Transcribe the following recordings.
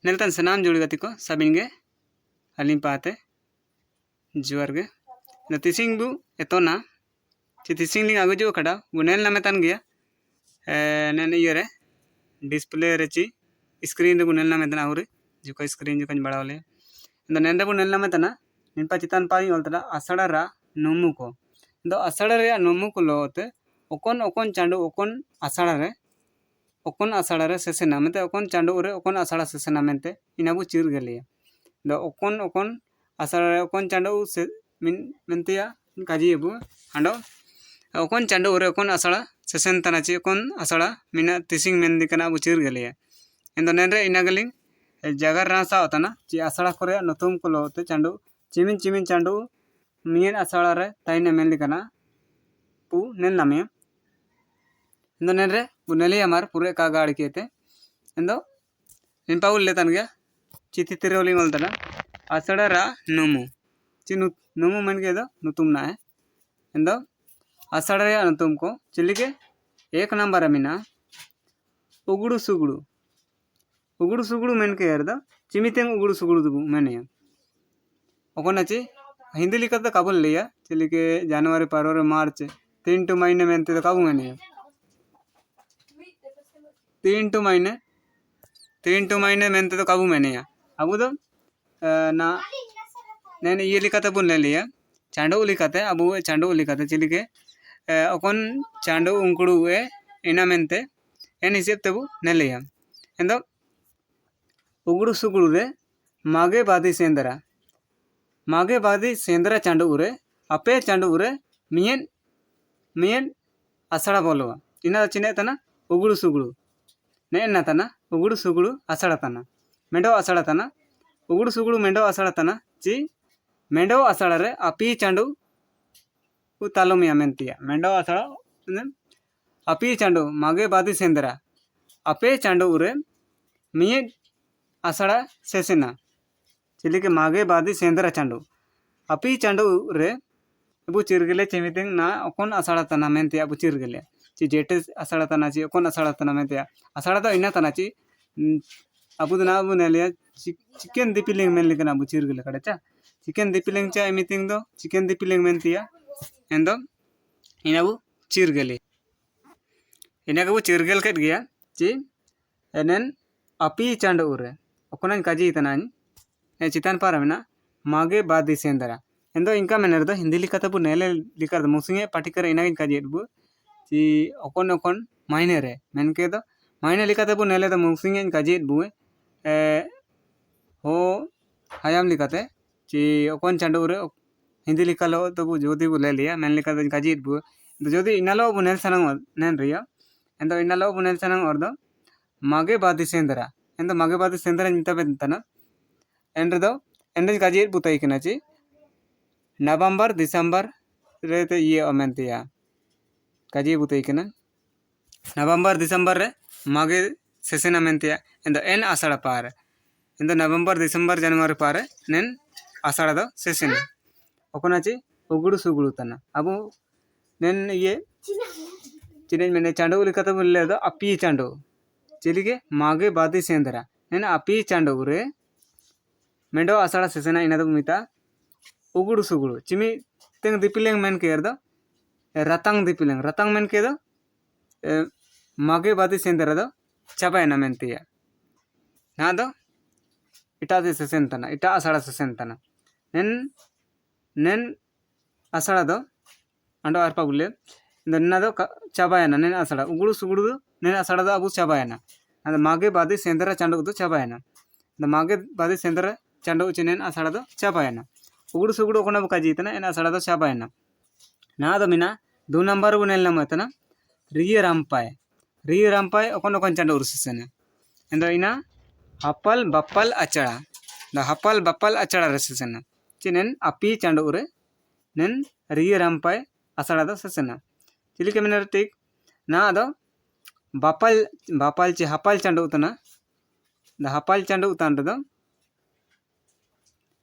नेलतन सनाम जोड़ी गति को सबिन गे अलिम पाते जुआर गे तिसिंग बु एतोना ची तिसिंग लिंग आगु जो कड़ा वो नेल ना मेतन गया नेन इयरे डिस्प्ले रे ची स्क्रीन रे बु नेल ना मेतना आउरे जो का स्क्रीन जो कन बड़ा वाले इंदो नेल रे बु नेल ना मेतना निंपा चितान पाई ओलतरा असड़ा रा नोमु को इंदो असड़ा रे नोमु को लोते ओकोन ओकोन चांडो ओकोन असड़ा रे सेसेना मेते ओकोन चांडो रे ओकोन असड़ा सेसेना मेंते इनाबु चिर गेलिया दो ओकोन असड़ा रे ओकोन चांडो से मेंतिया काजीबु हांडो ओकोन चांडो रे ओकोन असड़ा सेसेन तना ची ओकोन असड़ा मिना तिसिंग मेंदी कना बु चिर गेलिया इंदो नेरे इनागलिंग जगर रासा होतना ची असड़ा करे नतुम को लोते चांडो चिमिन चांडो मियन असड़ा रे ताइने मेंदी कना पु नेल नामे इंदो नेरे बुनेली हमार पूरे का गाड़ किए इंदो निंपाउल लेतन गया चिति तिरोली मोलतना असड़ा रा नोमु ची नोमु मन के दो नुतुम ना है इंदो असड़ा रे नुतुम को चिल्लिके एक नंबर मिना उगुड़ू सुगुड़ू मेन के दो चिमितेंग उगुड़ू सुगुड़ू दु मेने ओकोना ची हिंदी लिखा तो काबुल लिया चिल्लिके जनवरी फरवरी मार्च 3 महीने मेनते तो काबू मेने 3 महीने मेनते तो काबू मैंने अब तो ना नैन ये लिखाते बुन ले लिया चांडो लिखाते अब चांडो लिखाते चिलिके ओकोन चांडो उंकुड़ू इना मेनते एन हिसाब तेबु ने लिया एंदो उगुड़ू सुगुड़ू रे मागे बादी सेंदरा चांडो रे अपे चांडो रे मियन असड़ा बोलवा इना चिने तना उगुड़ू सुगुड़ू नेना तना उगुड़ू सुगुड़ू असड़ा तना मेंडो असड़ा तना उगुड़ू सुगुड़ू मेंडो असड़ा तना ची मेंडो असड़ा रे अपी चांडू तालोमिया मेंतिया मेंडो असड़ा अपी चांडू मागे बादी सेंदरा अपे चांडू रे मिये असड़ा सेसेना चिलिके मागे बादी सेंदरा चांडू अपी चांडू रे अबु चिरगले चिमितिंग ना ओकोन असड़ा तना मेंतिया अबु चिरगले ची जेटे असड़ा तना ची ओकोन असड़ा तना मेंतिया असड़ा तो इना तना ची अबु ना अबु नेलिया चिकन दिपिलिंग मेन लिकना अबु चिरगले कड़चा चिकन दिपिलिंग चा एमितिंग दो चिकन दिपिलिंग मेंतिया एंदो इनाबु चिरगले इनागबु चिरगल कट गया ची एनन अपी चांडो रे ओकोन काजी तना ने चितान पारा मेना मागे बादी सेंदरा एंदो इनका मेनर दो हिंदी लिखाते बु नेले लिखा दो मुसिंगे पाटिकर इनागिन काजी बु ची ओकोन महीने रे मेन के दो महीने लिखाते बु नेले दो मुसिंगे काजी बु हो हयाम लिखाते ची ओकोन चांडो रे हिंदी लिखा लो तो बु जोदी बु ले लिया मेन लिखा दो काजी बु तो जोदी इनालो बु नेल सनंग नेन रिया एंदो इनालो बु नेल सनंग और दो मागे बादी सेंदरा एंदो मागे बादी सेंदरा निता बेंतना एंड्र दो एंड्र काजी बु तई कना ची नवंबर दिसंबर रे ते ये ओमेंतिया काजी बुतई कना नवंबर दिसंबर रे मागे सेसेना मेंतिया एंदो एन असड़ा पार एंदो नवंबर दिसंबर जनवरी पार नेन असड़ा दो सेसेना ओकोना ची उगुड़ू सुगुड़ू तना अब नेन ये चिने मेने चांडो लिखाते बोले दो अपी चांडो चिलिके मागे बादी सेंदरा नेन अपी चांडो रे मेंडो असड़ा सेसेना इना दो मिता उगुड़ू सुगुड़ू चिमी तेंग दिपिलेंग मेन के दो रतंग मेन के दो मागे बादी सेंदरा दो चाबायना मेंतिया ना दो इटा दे सेसेन तना इटा असड़ा सेसेन तना नेन असड़ा दो अंडो आरपा बुले ना दो चाबायना नेन असड़ा उगुड़ू सुगुड़ू दो नेन असड़ा दो अबु चाबायना ना मागे बादी सेंदरा चांडो दो चाबायना ना मागे बादी सेंदरा चांडो चिनेन असड़ा दो चाबायना उगुड़ू सुगुड़ू ओकोना काजी तना एन असड़ा दो चाबायना ना दो मिना 2 नंबर बु नेल नमतना रिय रामपाय ओकोन चांडो उरसेना एंदो इना हपल बप्पल अचड़ा द हपल बप्पल अचड़ा रसेना चिनेन अपी चांडो उरे नेन रिय रामपाय असड़ा दो सेसेना चिलिके मेनर टिक ना दो बप्पल ची हपल चांडो उतना द हपल चांडो उतान दो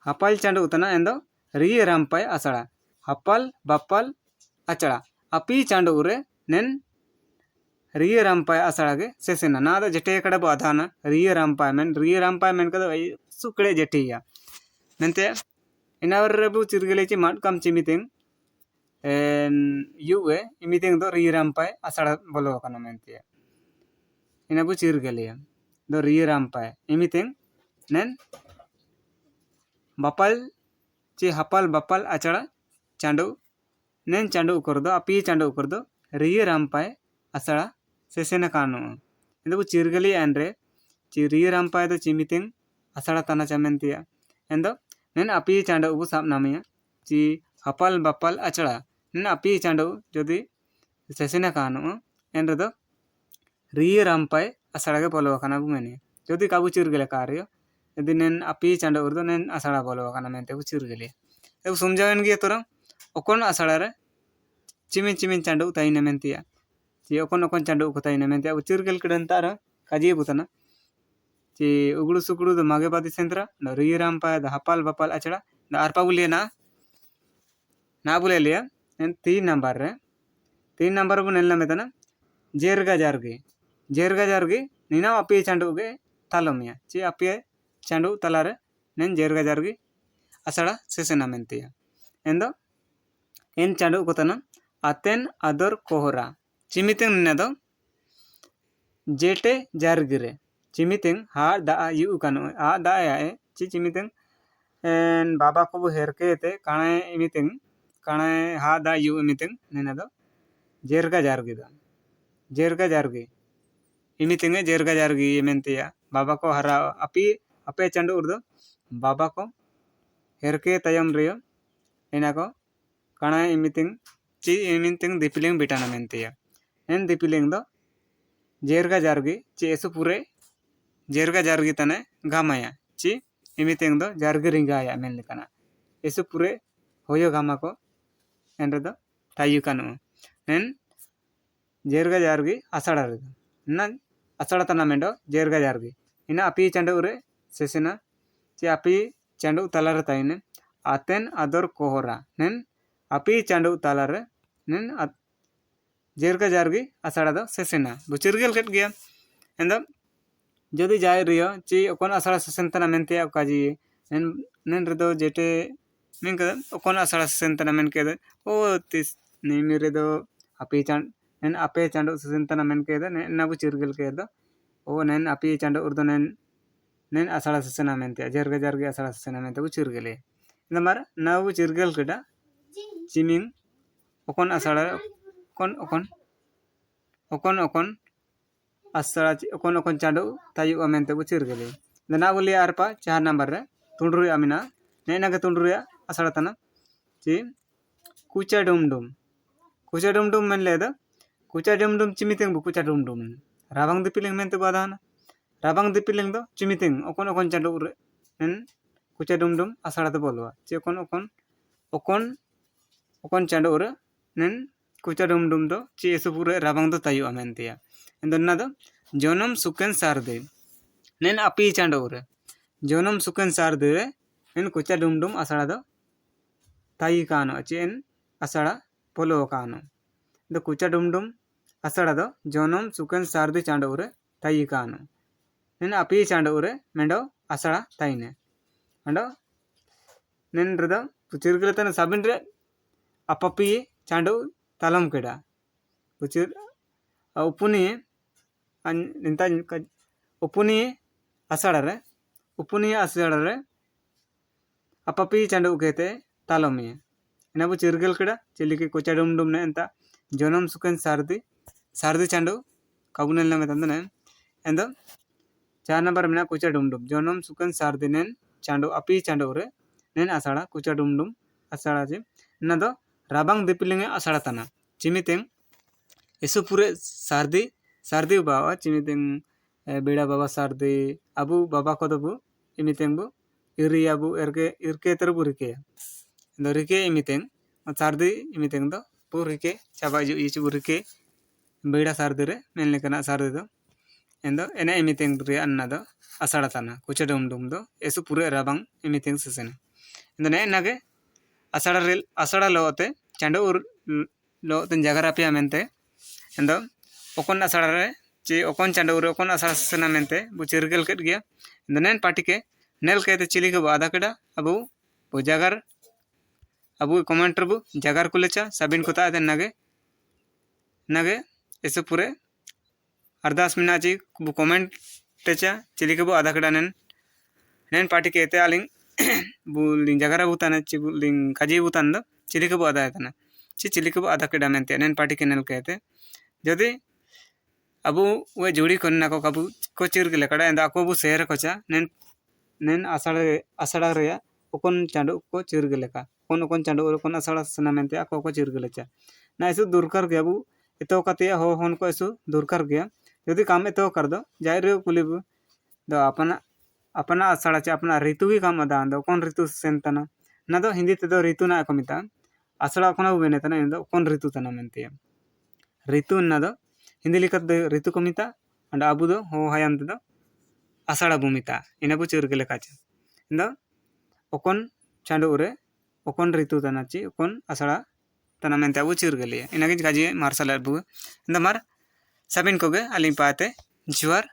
हपल चांडो उतना एंदो रिय रामपाय असड़ा हपल बप्पल अचड़ा अपी चांडो उरे नेन रिय रामपाय आसड़ागे सेसेना ना जेटे कड़े बो आधाना रिय रामपाय मेन कदो सुकड़े जेटिया मेनते इनावर रेबु चिरगलेची माट कम चिमितें युए इमितें दो रिय रामपाय आसड़ा बोलो कना मेनते इनाबु चिरगलिया दो रिय रामपाय इमितें नेन बापल ची हपल बापल आचड़ा चांडू नेन चांडू उकर दो अपी चांडू उकर दो रिय रामपाय आसड़ा सेसेना कानो इंदु चिरगली एंड्रे ची रिय रामपाय दो चिमितें आसड़ा तना चमेंतिया एंदो नेन अपी चांडू उबु साब नामिया ची हपल बापल आचड़ा नेन अपी चांडू जोदी सेसेना कानो एंड्रे दो रिय रामपाय आसड़ा के बोलो काना बु मेने जोदी काबु चिरगले कार्य यदि नेन अपी चांडू उर्दो नेन आसड़ा बोलो काना मेनते बु चिरगले एबु समझावेन गिया तोरा ओकोन आसड़ा रे चिमिन चिमिन चांडू ताइने मेंतिया ची ओकोन ओकोन चांडू को ताइने मेंतिया बु चिरगल कड़न तारा काजी बुतना ची उगड़ू सुगड़ू द मागे बादी सेंद्रा न रिय रामपाय द हपल बापल आचड़ा द आरपा बुलिया ना बुले लिया एन 3 नंबर बु नेल्ला मेतना जेरगा जारगी नीना अपी चांडू गे तालोमिया ची अपी चांडू तलारे नेन जेरगा जारगी आसड़ा सेसेना मेंतिया एंदो एन चांडू कोतना अतेन अदर कोहरा चिमितें निना जेटे जारगिरे चिमितें हा दा यु कानो आ दा याए ची चिमितें एन बाबा को हेरकेते काणे इमितें काणे हा दा यु इमितें निना दो जेरगा जारगी इमितें जेरगा जारगी मेंतिया बाबा को हरा अपी अपे चांडू उर्दो बाबा को हेरके तयम रियो एना को काणे इमितें दिपिलें बिटाना मेंतिया एन दिपिलें दो जेरगा जारगी ची एसु पूरे जेरगा जारगी तने गामाया ची इमितें दो जारगी रिंगाया मेन लिकाना एसु पूरे होयो गामा को एंड्रे दो तायु कानो एन जेरगा जारगी आसड़ा रे ना आसड़ा तना मेंडो जेरगा जारगी इना अपी चांडू रे सेसेना ची अपी चांडू तलारे ताइने अतेन अदर कोहरा नेन अपी चांडू तलारे नेन जेरगा जारगी आसड़ा दो सेसेना बुचिरगल कट गया एंदो जदि जाय रियो ची ओकोन आसड़ा सेसेन तना मेंते काजी नेन रेदो जेटे मेन कद ओकोन आसड़ा सेसेन तना मेन केद ओ तिस नेमी रेदो अपी चांड नेन अपे चांडू सेसेन तना मेन केद नेन बुचिरगल केद ओ नेन अपी चांडू उर्दो नेन आसड़ा सेसेना मेंते जेरगा जारगी आसड़ा सेसेना मेंते बुचिरगले इंदमार ना बुचिरगल कटा चिमिंग ओकोन आसड़ा ओकोन आसड़ा ओकोन चांडू तायु मेंते बुचिरगले ना बोलिया आरपा 4 नंबर रे तुंडरू आमिना नेना के तुंडरू आसड़ा तना ची कुचा डुमडुम मेन लेदा कुचा डुमडुम चिमितें बु कुचा डुमडुम राबांग दिपिलें मेंते बादाना राबांग दिपिलें दो चिमितें ओकोन चांडू रे नेन कुचा डुमडुम आसड़ा दो बोलवा ची ओकोन चांडू रे नेन कुचा डुमडुम दो ची एसु पूरे राबांग दो तायु मेंतिया एंदो दो जोनम सुकेन सारदे नेन अपी चांडू रे जोनम सुकेन सारदे रे नेन कुचा डुमडुम आसड़ा दो तायु कानो ची एन आसड़ा पोलो कानो दो कुचा डुमडुम आसड़ा दो जोनम सुकेन सारदे चांडू रे तायु कानो नेन अपी चांडू रे मेंडो आसड़ा ताइने अंडो नेन रेदो पुचिरगले तने साबिन रे अपपी चांडू तालम केड़ा पुचिर उपुनी निंता उपुनी आसड़ा रे अपपी चांडू केते तालमी इना बु चिरगल केड़ा चिलिके कुचा डुमडुम ने एंता जोनम सुकेन सारदी चांडू काबुनेल ने मेतंदने एंदो 4 नंबर मेना कुचा डुमडुम जोनम सुकेन सारदी नेन चांडू अपी चांडू रे नेन आसड़ा कुचा डुमडुम आसड़ा चे ना दो राबांग दिपिलेंगे आसड़ा तना चिमितें एसु पूरे सारदी बाबा चिमितें बेड़ा बाबा सारदी अबु बाबा को दबु इमितें बु इरी अबु इरके तरबु रिके दो रिके इमितें सारदी इमितें दो पु रिके चाबा जो इचु रिके बेड़ा सारदी रे मेन लेकना सारदी दो एंदो एना इमितें रे अन्ना दो आसड़ा तना कुचा डुमडुम दो एसु पूरे राबांग इमितें सेसेना एंदो ने नागे आसड़ा लोते चांडू लोते जगरा पे मेंते एंदो ओकन आसड़ा रे चे ओकन चांदो रे ओकन आसड़ा सना मेनते बु चिरगल केट गया नेन पार्टी के नेल के चिली के आधा केड़ा अबु बु जागर अबु कमेंट रे बु जागर को लेचा साबिन कोता दे नगे ऐसे पूरे अरदास मिना जी बु कमेंट टेचा चिली के बु आधा केड़ा नेन पार्टी के एते आलिंग बु लिंग जागरा बुताना ची बु लिंग काजी बुतान दो चिली के बु आधा तना ची चिली के बु आधा केड़ा मेनते नेन पार्टी के नेल कहते जदि अबु वे जुड़ी करना को कबु को चिर के लेकड़ा एंदा को बु शहर कोचा नेन आसड़ा रे ओकन चांडो को चिर के लेका ओकन चांडो ओकन आसड़ा सना मेनते को चिर के लेचा ना ऐसु दुरकार गया बु एतो कते हो होन को ऐसु दुरकार गया यदि काम एतो कर दो जाय रे कुली बु दो अपना आसड़ा चे अपना ऋतु ही काम अदा दो कौन ऋतु सेन तना ना दो हिंदी ते दो ऋतु ना को मिता आसड़ा कोना बेने तना इन दो कौन ऋतु तना मेनते ऋतु ना दो हिंदी लिखत दो ऋतु को मिता अंड अबु दो हो हायाम ते दो आसड़ा बु मिता इना बु चिर के लेका चे इन दो ओकन चांडो रे ओकन ऋतु तना ची ओकन आसड़ा तना मेनते अबु चिर के लिए इना के काजी मार्शल आर्ट बु इन दो मार साबिन को गे अलिंग पाते जुआर